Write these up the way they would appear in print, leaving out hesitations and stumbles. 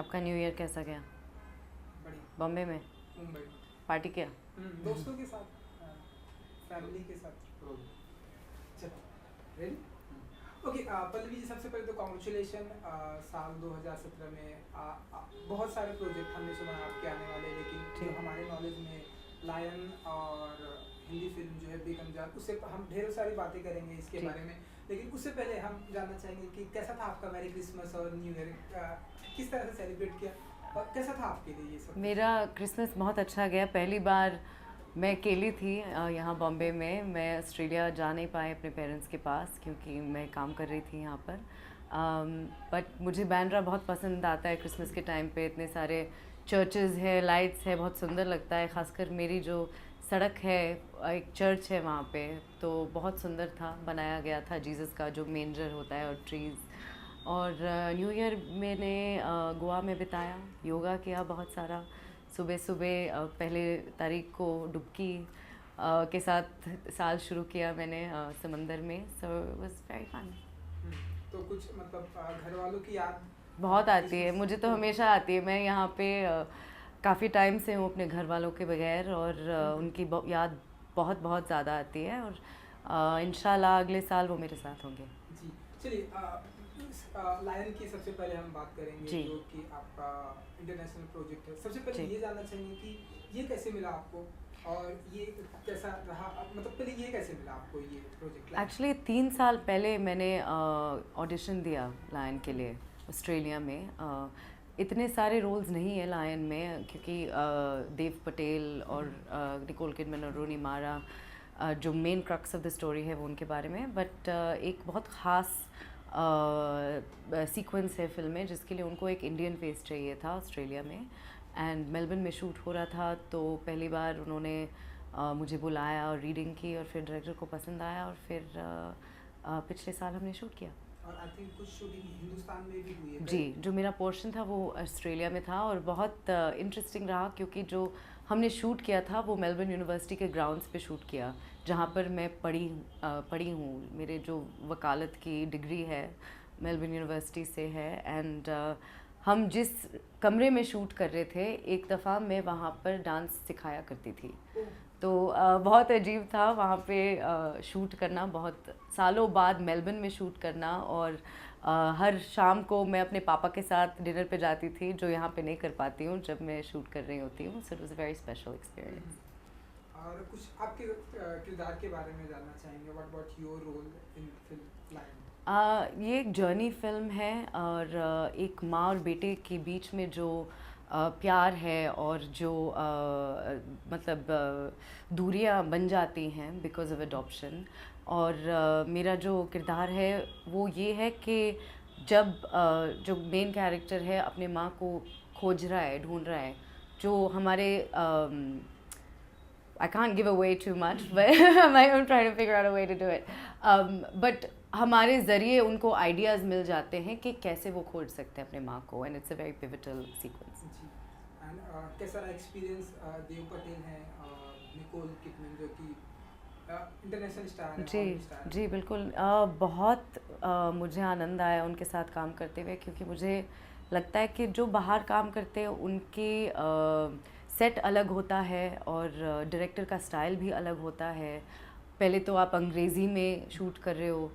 आपका new year कैसा गया? बढ़िया। बॉम्बे में मुंबई। पार्टी किया? दोस्तों के साथ, फैमिली के साथ। चलो रेडी। ओके पल्लवी जी, सबसे पहले तो कॉन्ग्रेचुलेशन। साल 2017 में बहुत सारे प्रोजेक्ट हमने सुना आपके आने वाले, लेकिन जो हमारे नॉलेज में लायन और हिंदी फिल्म जो है बेगम जान, उससे हम ढेरों सारी बातें करेंगे इसके बारे में, लेकिन उससे पहले हम जानना चाहेंगे कि कैसा था आपका मैरी क्रिसमस और न्यू ईयर, किस तरह से सेलिब्रेट किया और कैसा था आपके लिए ये सब? मेरा क्रिसमस बहुत अच्छा गया। पहली बार मैं अकेली थी यहाँ बॉम्बे में। मैं ऑस्ट्रेलिया जा नहीं पाई अपने पेरेंट्स के पास क्योंकि मैं काम कर रही थी यहाँ पर। बट मुझे बैंड्रा बहुत पसंद आता है क्रिसमस के टाइम पे। इतने सारे चर्चेस है, लाइट्स है, बहुत सुंदर लगता है। ख़ासकर मेरी जो सड़क है, एक चर्च है वहाँ पे, तो बहुत सुंदर था, बनाया गया था जीसस का जो मेंजर होता है, और ट्रीज़। और न्यू ईयर मैंने गोवा में बिताया, योगा किया बहुत सारा। सुबह सुबह पहले तारीख को डुबकी के साथ साल शुरू किया मैंने समंदर में। So it was very fun. तो कुछ मतलब घर वालों की याद बहुत आती है, मुझे तो हमेशा आती है। मैं यहाँ पे काफ़ी टाइम से हूँ अपने घर वालों के बगैर, और उनकी याद बहुत बहुत ज़्यादा आती है, और इंशाल्लाह अगले साल वो मेरे साथ होंगे। जी चलिए, लायन की सबसे पहले हम बात करेंगे, जो कि आपका इंटरनेशनल प्रोजेक्ट है। सबसे पहले ये जानना चाहेंगे कि ये कैसे मिला आपको और ये कैसा रहा, मतलब पहले ये कैसे मिला आपको ये प्रोजेक्ट? एक्चुअली 3 साल पहले मैंने ऑडिशन दिया लायन के लिए ऑस्ट्रेलिया में। इतने सारे रोल्स नहीं है लायन में, क्योंकि देव पटेल और निकोल किडमैन और रोनी मारा जो main crux of the story है वो उनके बारे में। बट एक बहुत ख़ास सीक्वेंस है फिल्म में जिसके लिए उनको एक इंडियन फेस चाहिए था ऑस्ट्रेलिया में, एंड मेलबर्न में शूट हो रहा था। तो पहली बार उन्होंने मुझे बुलाया और रीडिंग की, और फिर डायरेक्टर को पसंद आया, और फिर पिछले साल हमने शूट किया। और आई थिंक कुछ शूटिंग हिंदुस्तान में भी हुई है। जी, जो मेरा पोर्शन था वो ऑस्ट्रेलिया में था, और बहुत इंटरेस्टिंग रहा, क्योंकि जो हमने शूट किया था वो मेलबर्न यूनिवर्सिटी के ग्राउंड्स पे शूट किया, जहाँ पर मैं पढ़ी हूँ। मेरे जो वकालत की डिग्री है मेलबर्न यूनिवर्सिटी से है। एंड हम जिस कमरे में शूट कर रहे थे, एक दफ़ा मैं वहाँ पर डांस सिखाया करती थी। तो बहुत अजीब था वहाँ पे शूट करना, बहुत सालों बाद मेलबर्न में शूट करना। और हर शाम को मैं अपने पापा के साथ डिनर पे जाती थी, जो यहाँ पे नहीं कर पाती हूँ जब मैं शूट कर रही होती हूँ। So it was a very special experience. और कुछ आपके किरदार के बारे में जानना चाहेंगे, what about your role in film Lion? ये एक जर्नी फिल्म है, और एक माँ और बेटे के बीच में जो प्यार है, और जो मतलब दूरियां बन जाती हैं बिकॉज ऑफ एडॉप्शन। और मेरा जो किरदार है वो ये है कि जब जो मेन कैरेक्टर है अपने माँ को खोज रहा है, ढूंढ रहा है, जो हमारे I can't give away too much, but I'm trying to figure out a way to do it. But हमारे ज़रिए उनको आइडियाज़ मिल जाते हैं कि कैसे वो खोज सकते हैं अपने माँ को, and it's a very pivotal sequence. जी, and कैसा एक्सपीरियंस देव पटेल हैं, निकोल किडमैन जो कि इंटरनेशनल स्टार हैं? जी बिल्कुल। बहुत मुझे आनंद आया उनके साथ काम करते हुए, क्योंकि मुझे लगता है कि जो बाहर काम करते हैं उनकी सेट अलग होता है, और डायरेक्टर का स्टाइल भी अलग होता है। पहले तो आप अंग्रेज़ी में शूट कर रहे हो,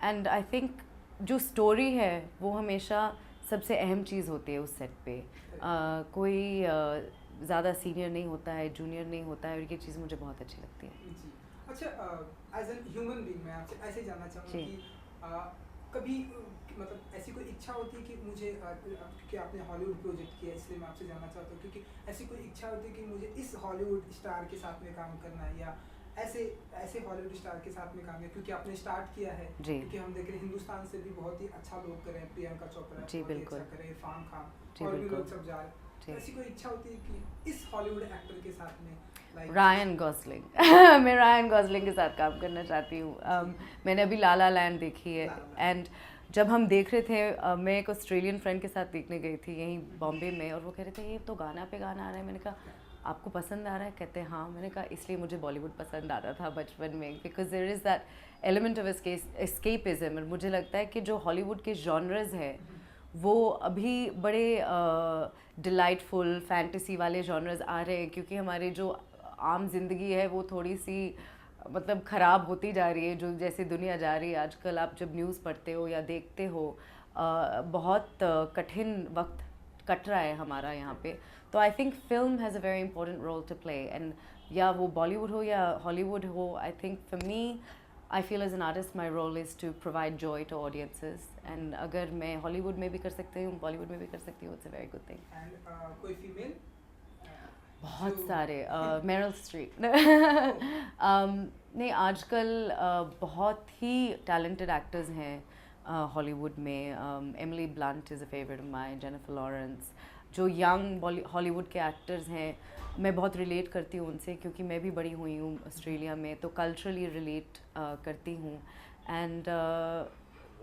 एंड आई थिंक जो स्टोरी है वो हमेशा सबसे अहम चीज़ होती है उस सेट पे। कोई ज़्यादा सीनियर नहीं होता है, जूनियर नहीं होता है, और ये चीज़ मुझे बहुत अच्छी लगती है। जी अच्छा, एज एन ह्यूमन बीइंग मैं आपसे ऐसे जानना चाहूँगा कि कभी मतलब ऐसी कोई इच्छा होती है कि मुझे, क्योंकि आपने हॉलीवुड प्रोजेक्ट किया इसलिए मैं आपसे जानना चाहता हूँ, क्योंकि ऐसी कोई इच्छा होती है कि मुझे इस हॉलीवुड स्टार के साथ में काम करना है, या ऐसे हॉलीवुड स्टार के साथ में काम है, क्योंकि आपने स्टार्ट किया है, क्योंकि हम देख रहे हैं हिंदुस्तान से भी बहुत ही अच्छा लोग कर रहे हैं, प्रियंका चोपड़ा जी बिल्कुल अच्छा कर रहे हैं, इरफान खान, और भी लोग सब जा रहे हैं। ऐसी कोई इच्छा होती है कि इस हॉलीवुड एक्टर के साथ में, रायन गॉसलिंग मैं रायन गॉसलिंग के साथ काम करना चाहती हूँ। मैंने अभी ला ला लैंड देखी है, एंड जब हम देख रहे थे, मैं एक ऑस्ट्रेलियन फ्रेंड के साथ देखने गई थी यहीं बॉम्बे में, और वो कह रहे थे ये तो गाना पे गाना आ रहा है। मैंने कहा आपको पसंद आ रहा है? कहते हैं हाँ। मैंने कहा इसलिए मुझे बॉलीवुड पसंद आता था बचपन में, because there is that element of escapism. और मुझे लगता है कि जो हॉलीवुड के जॉनर्स है वो अभी बड़े डिलाइटफुल फैंटेसी वाले जॉनर्स आ रहे हैं, क्योंकि हमारे जो आम जिंदगी है वो थोड़ी सी मतलब ख़राब होती जा रही है, जो जैसे दुनिया जा रही है आजकल। आप जब न्यूज़ पढ़ते हो या देखते हो, बहुत कठिन वक्त कट रहा है हमारा यहाँ पे। तो I think film has a very important role to play, and या वो बॉलीवुड हो या हॉलीवुड हो, I think for me, I feel as an artist my role is to provide joy to audiences. And अगर मैं हॉलीवुड में भी कर सकती हूँ, बॉलीवुड में भी कर सकती हूँ, it's a very good thing. And कोई फीमेल बहुत जो सारे, मेरिल स्ट्रीप नहीं, आजकल बहुत ही टैलेंटेड एक्टर्स हैं हॉलीवुड में। Emily blunt is a favourite of my, Jennifer Lawrence, जो यंग हॉलीवुड के एक्टर्स हैं, मैं बहुत रिलेट करती हूँ उनसे, क्योंकि मैं भी बड़ी हुई हूँ ऑस्ट्रेलिया में, तो कल्चरली रिलेट करती हूँ एंड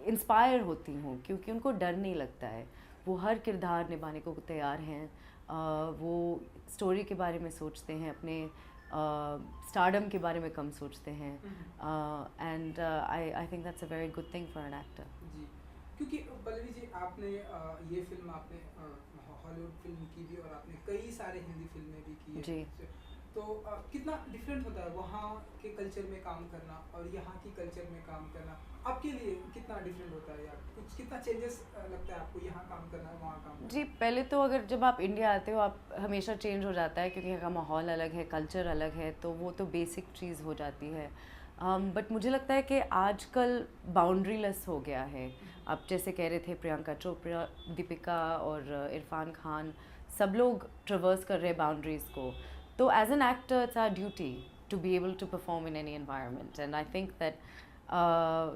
इंस्पायर होती हूँ, क्योंकि उनको डर नहीं लगता है। वो हर किरदार निभाने को तैयार हैं। वो स्टोरी के बारे में सोचते हैं, अपने स्टारडम के बारे में कम सोचते हैं, and I think that's a very good thing for an actor. जी, क्योंकि पल्लवी जी आपने ये फिल्म आपने हॉलीवुड फिल्म की भी और आपने कई सारे हिंदी फिल्में भी की है जी। तो कितना डिफरेंट होता है वहाँ के कल्चर में काम करना और यहाँ की कल्चर में काम करना, आपके लिए कितना डिफरेंट होता है, या कुछ कितना चेंजेस लगता है आपको यहाँ काम करना वहाँ काम करना? जी, पहले तो अगर जब आप इंडिया आते हो, आप हमेशा चेंज हो जाता है, क्योंकि यहाँ का माहौल अलग है, कल्चर अलग है, तो वो तो बेसिक चीज़ हो जाती है। बट मुझे लगता है कि आजकल बाउंड्री लेस हो गया है। आप जैसे कह रहे थे, प्रियंका चोपड़ा, दीपिका और इरफान खान, सब लोग ट्रवर्स कर रहे हैं बाउंड्रीज़ को। तो as an actor it's our duty to be able to perform in any environment, and I think that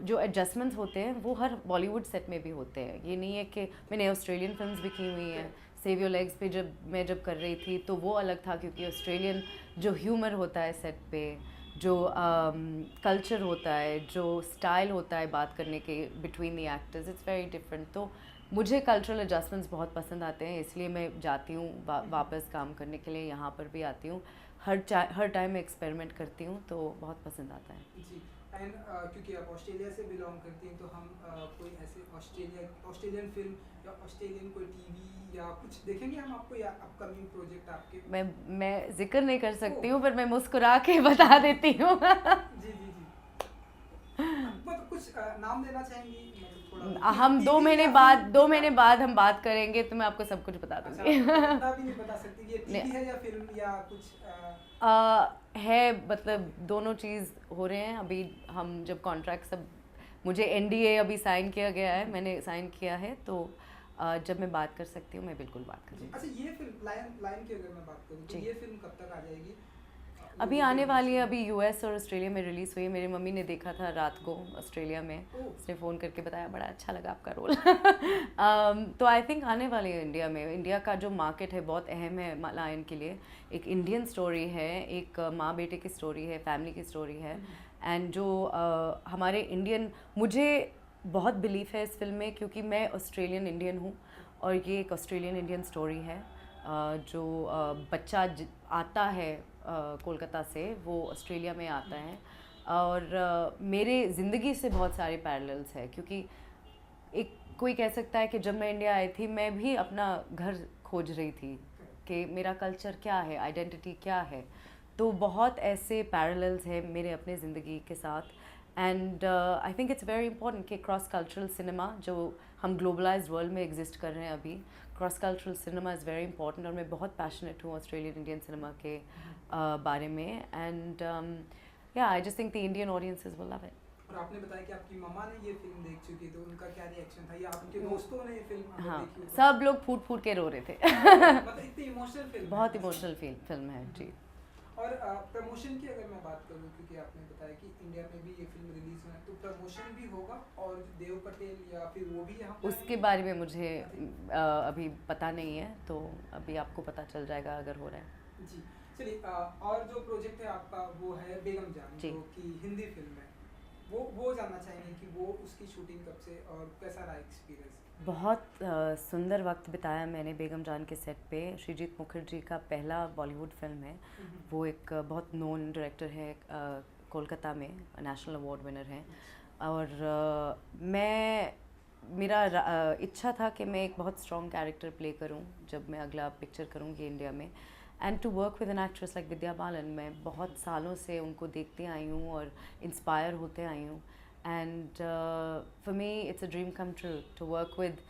जो एडजस्टमेंट्स होते हैं वो हर बॉलीवुड सेट में भी होते हैं। ये नहीं है कि मैंने ऑस्ट्रेलियन फिल्म्स भी की हुई हैं। सेव योर लेग्स पे जब कर रही थी, तो वो अलग था, क्योंकि ऑस्ट्रेलियन जो ह्यूमर होता है सेट पे, जो कल्चर होता है, जो स्टाइल होता है बात करने के between the actors, it's very different. तो मुझे कल्चरल एडजस्टमेंट्स बहुत पसंद आते हैं, इसलिए मैं जाती हूँ वापस काम करने के लिए, यहाँ पर भी आती हूँ। हर टाइम मैं एक्सपेरिमेंट करती हूँ, तो बहुत पसंद आता है। जी, एंड क्योंकि आप ऑस्ट्रेलिया से बिलोंग करती हैं, तो हम कोई ऐसे ऑस्ट्रेलियन फिल्म या ऑस्ट्रेलियन कोई टीवी या कुछ देखेंगे हम आपको, या अपकमिंग प्रोजेक्ट आपके? मैं जिक्र नहीं कर सकती हूँ, पर मैं मुस्कुरा के बता देती हूँ। जी जी जी, मतलब कुछ नाम देना चाहेंगी, मतलब थोड़ा हम टीवी या फिल्म? 2 महीने बाद हम बात करेंगे, तो मैं आपको सब कुछ बता अच्छा, दूंगी। इतना भी नहीं बता सकती ये टीवी है या फिल्म या कुछ है, मतलब दोनों चीज़ हो रहे हैं अभी। हम जब कॉन्ट्रैक्ट सब, मुझे एनडीए अभी साइन किया गया है, मैंने साइन किया है, तो जब मैं बात कर सकती हूँ, मैं बिल्कुल बात करूँगी। अच्छा, ये फिल्म लायन की अगर मैं बात करूँ तो जी। ये फिल्म कब तक आ जाएगी? अभी आने वाली है, अभी यूएस और ऑस्ट्रेलिया में रिलीज़ हुई है। मेरी मम्मी ने देखा था रात को ऑस्ट्रेलिया में, उसने फ़ोन करके बताया बड़ा अच्छा लगा आपका रोल। तो आई थिंक आने वाली है इंडिया में। इंडिया का जो मार्केट है बहुत अहम है लायन के लिए। एक इंडियन स्टोरी है, एक माँ बेटे की स्टोरी है, फैमिली की स्टोरी है, एंड जो हमारे इंडियन, मुझे बहुत बिलीफ है इस फिल्म में, क्योंकि मैं ऑस्ट्रेलियन इंडियन हूँ, और ये एक ऑस्ट्रेलियन इंडियन स्टोरी है। जो बच्चा आता है कोलकाता से, वो ऑस्ट्रेलिया में आता है, और मेरे ज़िंदगी से बहुत सारे पैरेलल्स है, क्योंकि एक कोई कह सकता है कि जब मैं इंडिया आई थी, मैं भी अपना घर खोज रही थी कि मेरा कल्चर क्या है, आइडेंटिटी क्या है। तो बहुत ऐसे पैरेलल्स हैं मेरे अपने ज़िंदगी के साथ, and I think it's very important कि क्रॉस कल्चरल सिनेमा, जो हम ग्लोबलाइज्ड वर्ल्ड में एग्जिस्ट कर रहे हैं अभी, cross cultural cinema is very important, और मैं बहुत पैशनेट हूँ ऑस्ट्रेलियन इंडियन सिनेमा के बारे में, एंड या I just think the Indian audiences will love it. और आपने बताया कि आपकी मम्मा ने ये फिल्म देख चुकी, तो उनका क्या रिएक्शन था, या आपके दोस्तों ने ये फिल्म अगर हाँ, देखी हो तो? सब लोग फूट फूट के रो रहे थे। मतलब इतनी इमोशनल फिल्म बहुत है। इमोशनल फिल्म है जी। और प्रमोशन की अगर मैं बात करूँ, क्योंकि आपने बताया कि इंडिया में भी ये फिल्म रिलीज होना है, तो प्रमोशन भी होगा, और देव पटेल या फिर वो भी यहाँ पर उसके बारे में मुझे अभी पता नहीं है, तो अभी आपको पता चल जाएगा अगर हो रहा है। जी, चलिए, और जो प्रोजेक्ट है आपका वो है बेगम जान, जी। जो कि हिंदी फिल्म है, वो जानना चाहेंगे कि वो उसकी शूटिंग कब से और कैसा रहा एक्सपीरियंस? बहुत सुंदर वक्त बिताया मैंने बेगम जान के सेट पे। श्रीजीत मुखर्जी का पहला बॉलीवुड फिल्म है। वो एक बहुत नोन डायरेक्टर है, कोलकाता में नेशनल अवार्ड विनर हैं, और मैं मेरा इच्छा था कि मैं एक बहुत स्ट्रॉन्ग कैरेक्टर प्ले करूं जब मैं अगला पिक्चर करूंगी इंडिया में, and to work with an actress like Vidya Balan. मैं बहुत सालों से उनको देखती आई हूँ और इंस्पायर होते आई हूँ, and for me it's a dream come true to work with,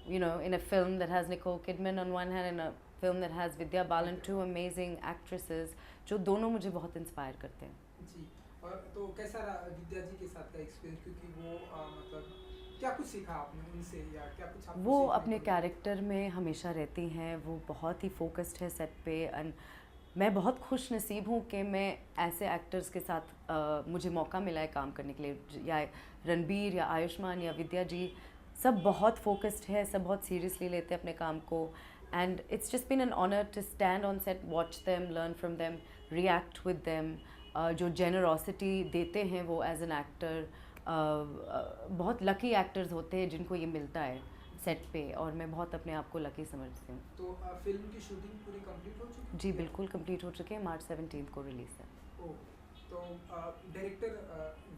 you know, in a film that has Nicole Kidman on one hand and a film that has Vidya Balan, two amazing actresses जो दोनों मुझे बहुत inspire करते हैं। जी। और तो कैसा रहा विद्या जी के साथ का एक्सपीरियंस, क्योंकि वो मतलब क्या कुछ सीखा आपने उनसे या क्या कुछ आपको वो सीखने अपने को मिला? कैरेक्टर में हमेशा रहती हैं, वो बहुत ही फोकस्ड है सेट पे, एंड मैं बहुत खुश नसीब हूँ कि मैं ऐसे एक्टर्स के साथ मुझे मौका मिला है काम करने के लिए, या रणबीर या आयुष्मान या विद्या जी, सब बहुत फोकस्ड है, सब बहुत सीरियसली लेते हैं अपने काम को, and it's just been an honour to stand on set, watch them, learn from them, react with them. जो जेनरोसिटी देते हैं वो एज एन एक्टर, बहुत लकी एक्टर्स होते हैं जिनको ये मिलता है सेट पे, और मैं बहुत अपने आप को लकी समझती हूँ। तो फिल्म की शूटिंग पूरी कंप्लीट हो चुकी है? जी बिल्कुल कंप्लीट हो चुके हैं, मार्च 17 को रिलीज़ है। ओ, तो डायरेक्टर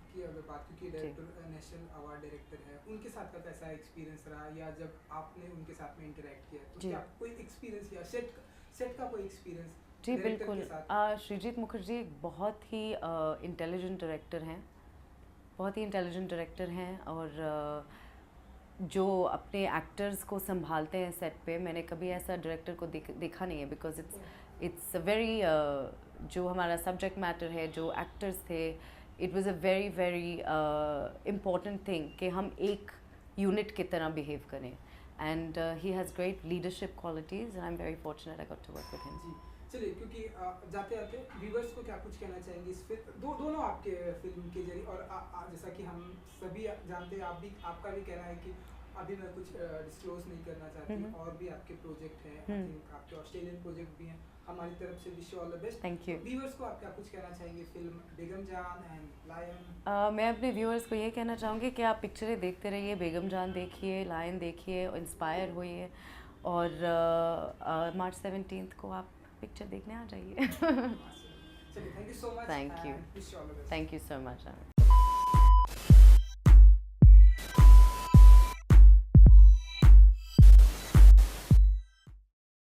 की अगर बात, क्योंकि डायरेक्टर नेशनल अवार्ड डायरेक्टर है, उनके साथ का कैसा एक्सपीरियंस रहा, या जब आपने उनके साथ में इंटरेक्ट किया तो जी। क्या कोई एक्सपीरियंस या सेट का कोई एक्सपीरियंस जी डायरेक्टर बिल्कुल। के साथ? श्रीजीत मुखर्जी एक बहुत ही इंटेलिजेंट डायरेक्टर हैं, बहुत ही इंटेलिजेंट डायरेक्टर हैं, और जो अपने एक्टर्स को संभालते हैं सेट पे, मैंने कभी ऐसा डायरेक्टर को देखा नहीं है, बिकॉज इट्स अ वेरी, जो हमारा सब्जेक्ट मैटर है, जो एक्टर्स थे, it was a very very important thing कि हम एक यूनिट की तरह बिहेव करें, and he has great leadership qualities, and I am very fortunate I got to work with him. जी। चलिए, क्योंकि जाते जाते व्यूवर्स को क्या कुछ कहना चाहेंगे इस फिल्म, दोनों आपके फिल्म के जरिए, और जैसा कि हम सभी जानते हैं, आप भी, आपका भी कहना है कि अभी मैं कुछ डिस्क्लोज नहीं करना चाहती, और भी आपके प्रोजेक्ट हैं, आई थिंक आपके ऑस्ट्रेलियन प्रोजेक्ट भी हैं। हमारी तरफ से wish you all the best. Thank you. Viewers को आप क्या कुछ कहना चाहेंगे फिल्म बेगम जान एंड लायन? मैं अपने व्यूअर्स को ये कहना चाहूँगी कि आप पिक्चरें देखते रहिए, बेगम जान देखिए, लायन देखिए, इंस्पायर होइए, और मार्च 17 को आप पिक्चर देखने आ जाइए। चलिए, thank you so much. Thank you. Wish you all the best. Thank you so much, Anand.